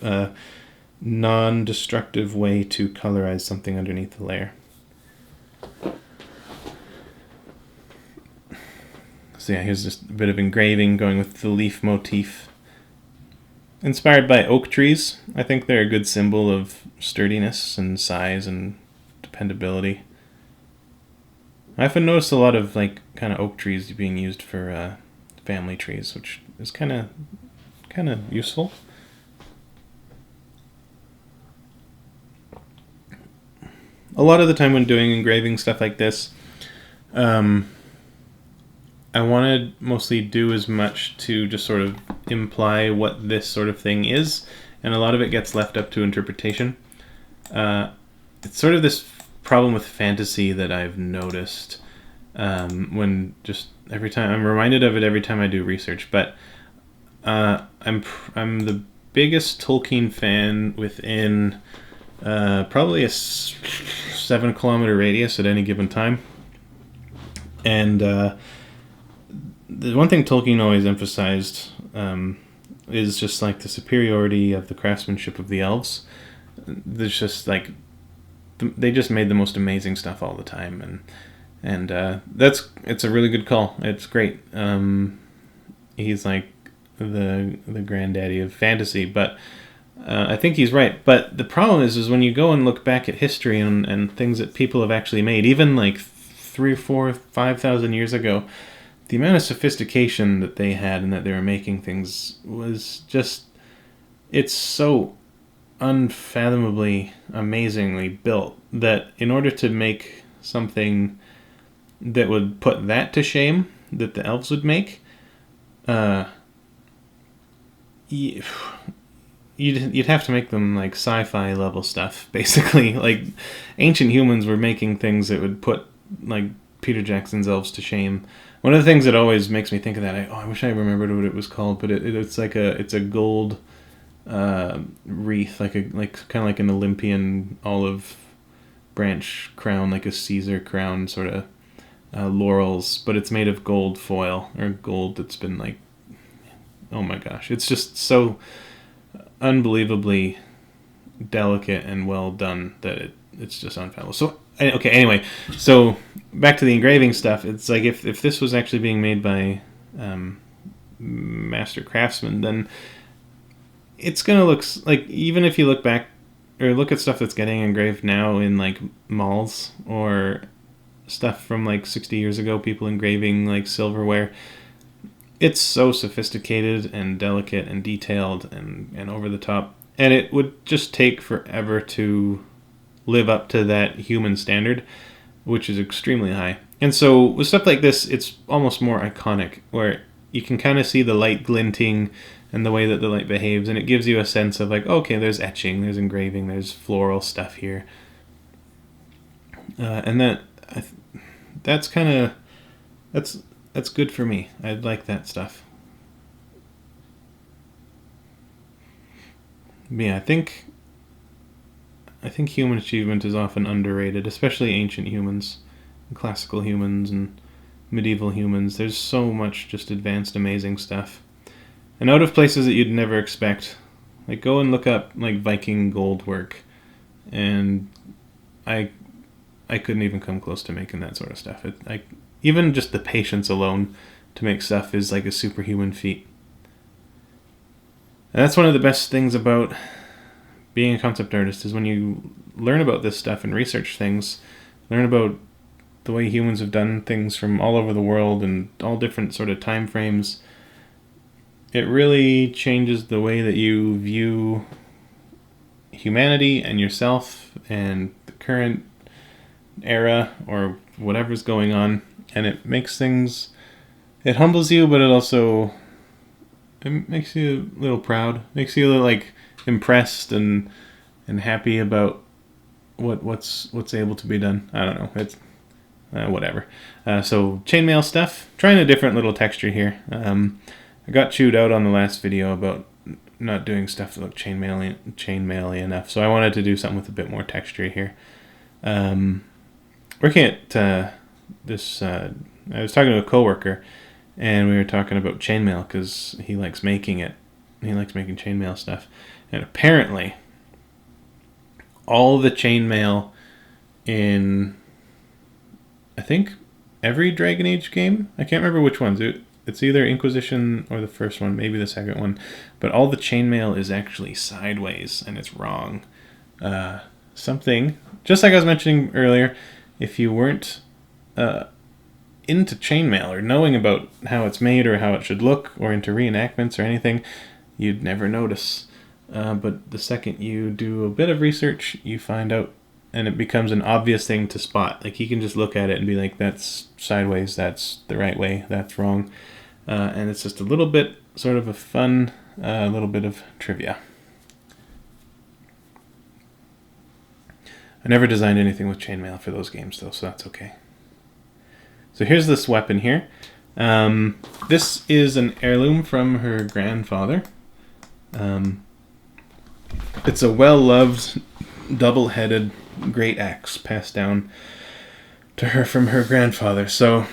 non-destructive way to colorize something underneath the layer. So yeah, here's just a bit of engraving going with the leaf motif. Inspired by oak trees. I think they're a good symbol of sturdiness and size and dependability. I often notice a lot of like kind of oak trees being used for family trees, which is kind of useful. A lot of the time when doing engraving stuff like this, I want to mostly do as much to just sort of imply what this sort of thing is, and a lot of it gets left up to interpretation. It's sort of this problem with fantasy that I've noticed when just every time I'm reminded of it every time I do research. But I'm the biggest Tolkien fan within probably a 7 kilometer radius at any given time. And the one thing Tolkien always emphasized is just like the superiority of the craftsmanship of the elves. There's just like they just made the most amazing stuff all the time, and it's a really good call. It's great. He's like the granddaddy of fantasy, but I think he's right. But the problem is when you go and look back at history and things that people have actually made, even like 3, 4, 5,000 years ago, the amount of sophistication that they had and that they were making things was just, it's so unfathomably, amazingly built that in order to make something that would put that to shame, that the elves would make, you'd have to make them like sci-fi level stuff, basically. Like ancient humans were making things that would put like Peter Jackson's elves to shame. One of the things that always makes me think of that, I wish I remembered what it was called, but it's a gold wreath, like kind of like an Olympian olive branch crown, like a Caesar crown, sort of laurels, but it's made of gold foil or gold that's been like, oh my gosh, it's just so unbelievably delicate and well done that it's just unfathomable. So okay, anyway, so back to the engraving stuff. It's like if this was actually being made by master craftsmen, then it's gonna look like, even if you look back or look at stuff that's getting engraved now in like malls or stuff from like 60 years ago, people engraving like silverware, it's so sophisticated and delicate and detailed and over the top, and it would just take forever to live up to that human standard, which is extremely high. And so with stuff like this, it's almost more iconic, where you can kind of see the light glinting and the way that the light behaves, and it gives you a sense of like, okay, there's etching, there's engraving, there's floral stuff here, and that's kind of that's good for me. I like that stuff. But yeah, I think human achievement is often underrated, especially ancient humans, and classical humans, and medieval humans. There's so much just advanced, amazing stuff, and out of places that you'd never expect. Like go and look up like Viking gold work, and I couldn't even come close to making that sort of stuff. Even just the patience alone to make stuff is like a superhuman feat. And that's one of the best things about being a concept artist, is when you learn about this stuff and research things, learn about the way humans have done things from all over the world and all different sort of time frames, it really changes the way that you view humanity and yourself and the current era or whatever's going on. And it makes things, it humbles you, but it makes you a little proud, makes you a little like impressed and happy about what's able to be done. I don't know, it's whatever. So chainmail stuff, trying a different little texture here. I got chewed out on the last video about not doing stuff that looked chainmail-y enough, so I wanted to do something with a bit more texture here. Working at this, I was talking to a coworker, and we were talking about chainmail because he likes making it. He likes making chainmail stuff, and apparently, all the chainmail in, I think, every Dragon Age game. I can't remember which ones. It's either Inquisition or the first one, maybe the second one. But all the chainmail is actually sideways, and it's wrong. Something, just like I was mentioning earlier, if you weren't into chainmail or knowing about how it's made or how it should look or into reenactments or anything, you'd never notice. But the second you do a bit of research, you find out, and it becomes an obvious thing to spot. Like you can just look at it and be like, that's sideways, that's the right way, that's wrong. And it's just a little bit sort of a fun little bit of trivia. I never designed anything with chainmail for those games though, so that's okay. So here's this weapon here. This is an heirloom from her grandfather. It's a well-loved, double-headed great axe passed down to her from her grandfather. So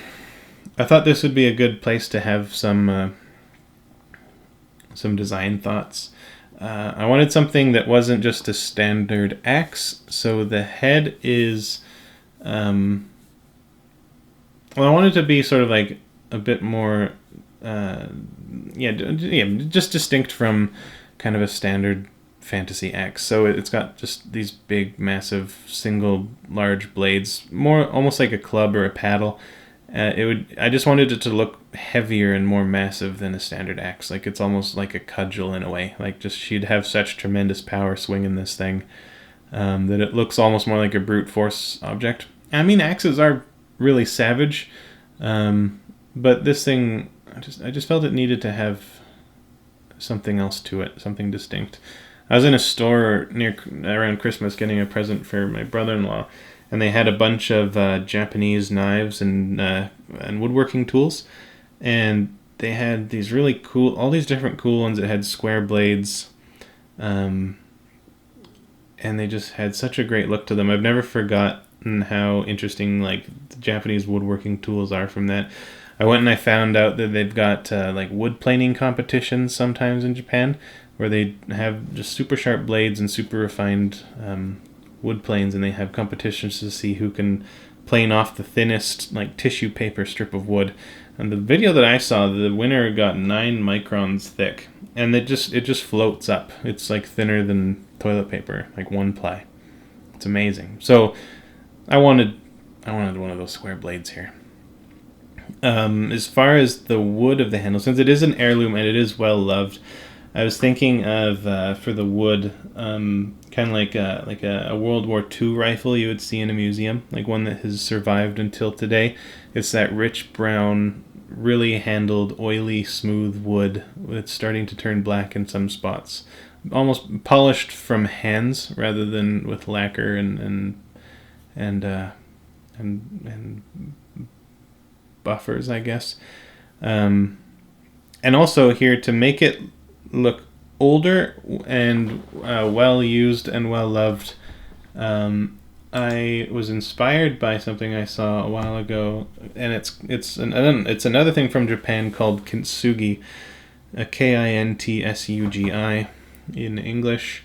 I thought this would be a good place to have some design thoughts. I wanted something that wasn't just a standard axe. So the head is, well, I wanted to be sort of like a bit more, just distinct from kind of a standard fantasy axe. So it's got just these big, massive, single, large blades, more almost like a club or a paddle. I just wanted it to look heavier and more massive than a standard axe. Like it's almost like a cudgel in a way. Like just she'd have such tremendous power swinging this thing that it looks almost more like a brute force object. I mean, axes are really savage, but this thing, I just felt it needed to have something else to it, something distinct. I was in a store around Christmas getting a present for my brother-in-law, and they had a bunch of Japanese knives and woodworking tools, and they had these really cool, all these different cool ones that had square blades, and they just had such a great look to them. I've never forgotten how interesting like the Japanese woodworking tools are from that. I went and I found out that they've got like wood planing competitions sometimes in Japan, where they have just super sharp blades and super refined wood planes, and they have competitions to see who can plane off the thinnest like tissue paper strip of wood. And the video that I saw, the winner got 9 microns thick, and it just floats up. It's like thinner than toilet paper, like 1 ply. It's amazing. So I wanted one of those square blades here. As far as the wood of the handle, since it is an heirloom and it is well loved, I was thinking of for the wood, kind of like a World War II rifle you would see in a museum, like one that has survived until today. It's that rich brown, really handled, oily, smooth wood that's starting to turn black in some spots, almost polished from hands rather than with lacquer and buffers, I guess. And also here, to make it look older and well used and well loved, I was inspired by something I saw a while ago, and it's another thing from Japan called kintsugi, Kintsugi in English,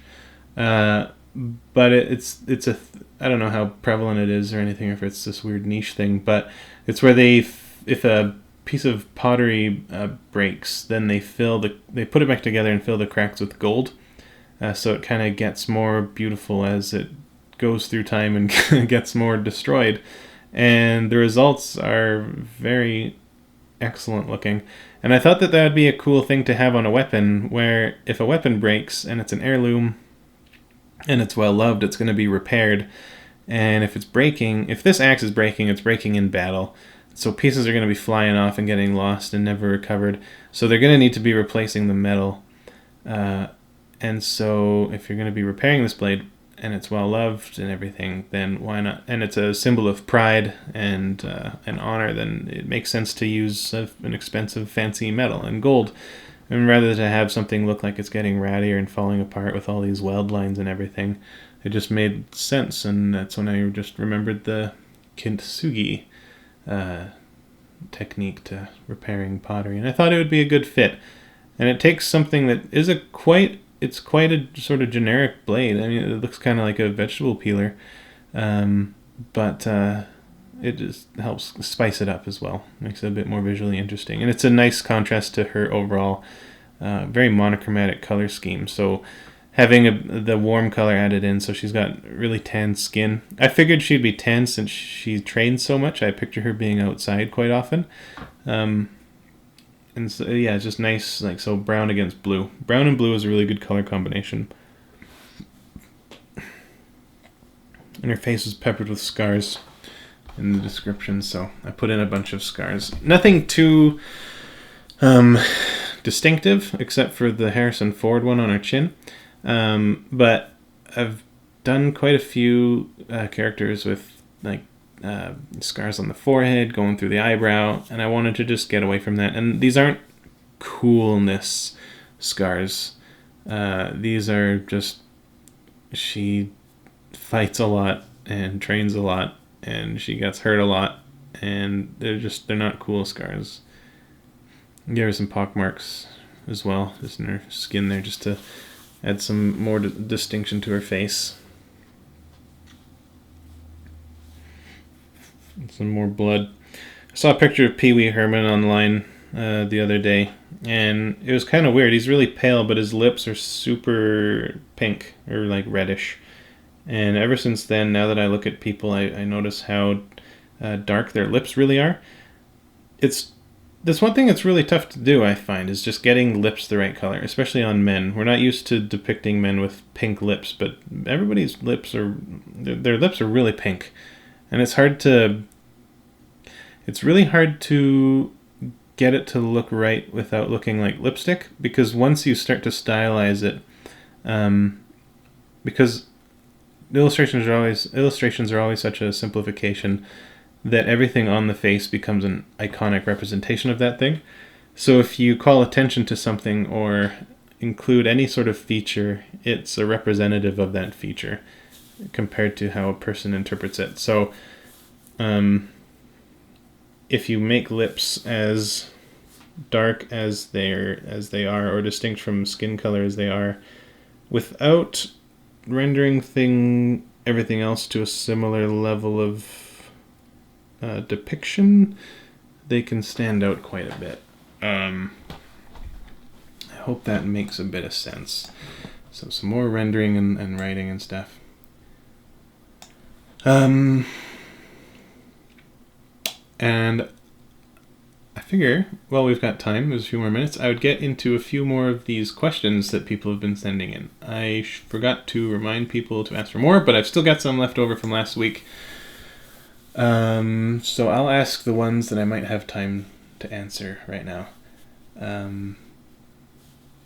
but it's a I don't know how prevalent it is or anything, or if it's this weird niche thing, but it's where if a piece of pottery breaks, then they put it back together and fill the cracks with gold, so it kind of gets more beautiful as it goes through time and gets more destroyed, and the results are very excellent looking. And I thought that would be a cool thing to have on a weapon, where if a weapon breaks and it's an heirloom and it's well loved, it's going to be repaired. And if this axe is breaking, it's breaking in battle. So pieces are going to be flying off and getting lost and never recovered. So they're going to need to be replacing the metal. And so if you're going to be repairing this blade and it's well loved and everything, then why not? And it's a symbol of pride and honor, then it makes sense to use an expensive fancy metal and gold. And rather than have something look like it's getting rattier and falling apart with all these weld lines and everything, it just made sense. And that's when I just remembered the kintsugi technique to repairing pottery, and I thought it would be a good fit. And it takes something that is quite a sort of generic blade. I mean, it looks kind of like a vegetable peeler, but it just helps spice it up as well, makes it a bit more visually interesting, and it's a nice contrast to her overall very monochromatic color scheme. So having the warm color added in, so she's got really tan skin. I figured she'd be tan since she trains so much. I picture her being outside quite often. And so, yeah, it's just nice, like, so brown against blue. Brown and blue is a really good color combination. And her face is peppered with scars in the description, so I put in a bunch of scars. Nothing too distinctive, except for the Harrison Ford one on her chin. But I've done quite a few characters with like scars on the forehead, going through the eyebrow, and I wanted to just get away from that. And these aren't coolness scars. These are just, she fights a lot and trains a lot, and she gets hurt a lot, and they're not cool scars. Give her some pock marks as well, just in her skin there, just to add some more distinction to her face. Some more blood. I saw a picture of Pee Wee Herman online the other day, and it was kind of weird. He's really pale, but his lips are super pink, or like reddish. And ever since then, now that I look at people, I notice how dark their lips really are. That's one thing that's really tough to do, I find, is just getting lips the right color, especially on men. We're not used to depicting men with pink lips, but everybody's lips their lips are really pink. And it's really hard to get it to look right without looking like lipstick, because once you start to stylize it, because illustrations are always such a simplification that everything on the face becomes an iconic representation of that thing. So if you call attention to something or include any sort of feature, it's a representative of that feature compared to how a person interprets it. So if you make lips as dark as they are, or distinct from skin color as they are, without rendering everything else to a similar level of depiction, they can stand out quite a bit. I hope that makes a bit of sense. So some more rendering and writing and stuff. And I figure, well, we've got time, there's a few more minutes, I would get into a few more of these questions that people have been sending in. I forgot to remind people to ask for more, but I've still got some left over from last week. So I'll ask the ones that I might have time to answer right now.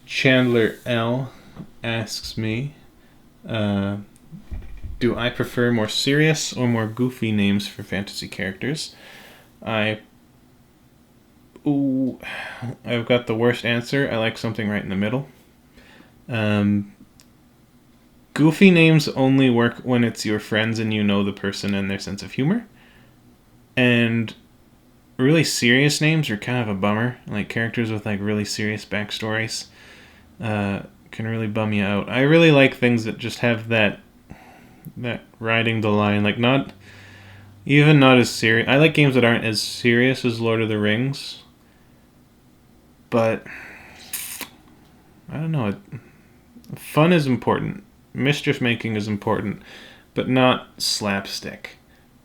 Chandler L. asks me, do I prefer more serious or more goofy names for fantasy characters? I've got the worst answer. I like something right in the middle. Goofy names only work when it's your friends and you know the person and their sense of humor. And really serious names are kind of a bummer. Like characters with like really serious backstories can really bum you out. I really like things that just have that riding the line, like not as serious. I like games that aren't as serious as Lord of the Rings, but I don't know. Fun is important. Mischief making is important, but not slapstick.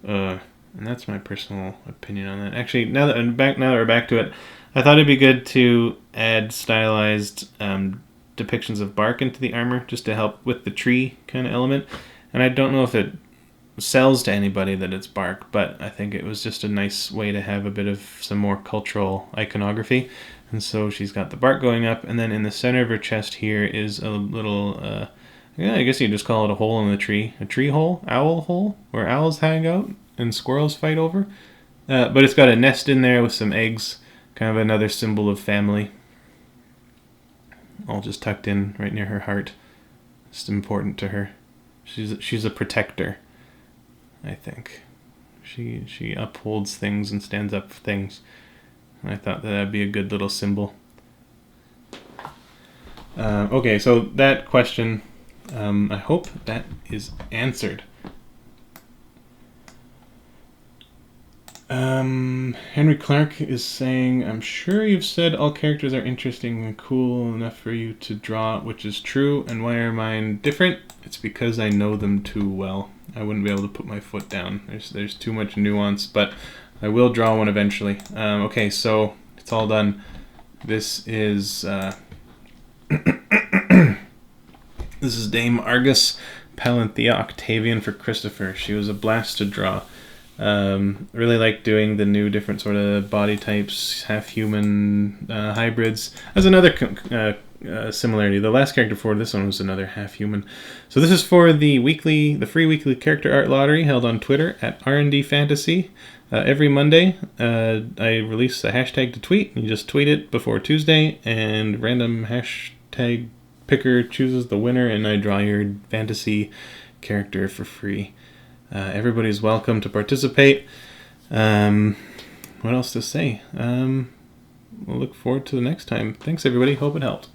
And that's my personal opinion on that. Actually, now that we're back to it, I thought it'd be good to add stylized depictions of bark into the armor, just to help with the tree kind of element. And I don't know if it sells to anybody that it's bark, but I think it was just a nice way to have a bit of some more cultural iconography. And so she's got the bark going up, and then in the center of her chest here is a little, I guess you just call it a hole in the tree. A tree hole? Owl hole? Where owls hang out and squirrels fight over. But it's got a nest in there with some eggs, kind of another symbol of family. All just tucked in right near her heart. It's important to her. She's a protector, I think. She upholds things and stands up for things. And I thought that'd be a good little symbol. Okay, so that question, I hope that is answered. Henry Clark is saying, I'm sure you've said all characters are interesting and cool enough for you to draw, which is true, and why are mine different? It's because I know them too well. I wouldn't be able to put my foot down. There's too much nuance, but I will draw one eventually. Okay, so it's all done. This is this is Dame Argus Palanthea Octavian for Christopher. She was a blast to draw. Really like doing the new different sort of body types, half human hybrids. As another similarity. The last character for this one was another half human. So this is for the free weekly character art lottery held on Twitter at R&D Fantasy. Every Monday, I release a hashtag to tweet. You just tweet it before Tuesday, and random hashtag picker chooses the winner, and I draw your fantasy character for free. Everybody's welcome to participate. What else to say? We'll look forward to the next time. Thanks, everybody. Hope it helped.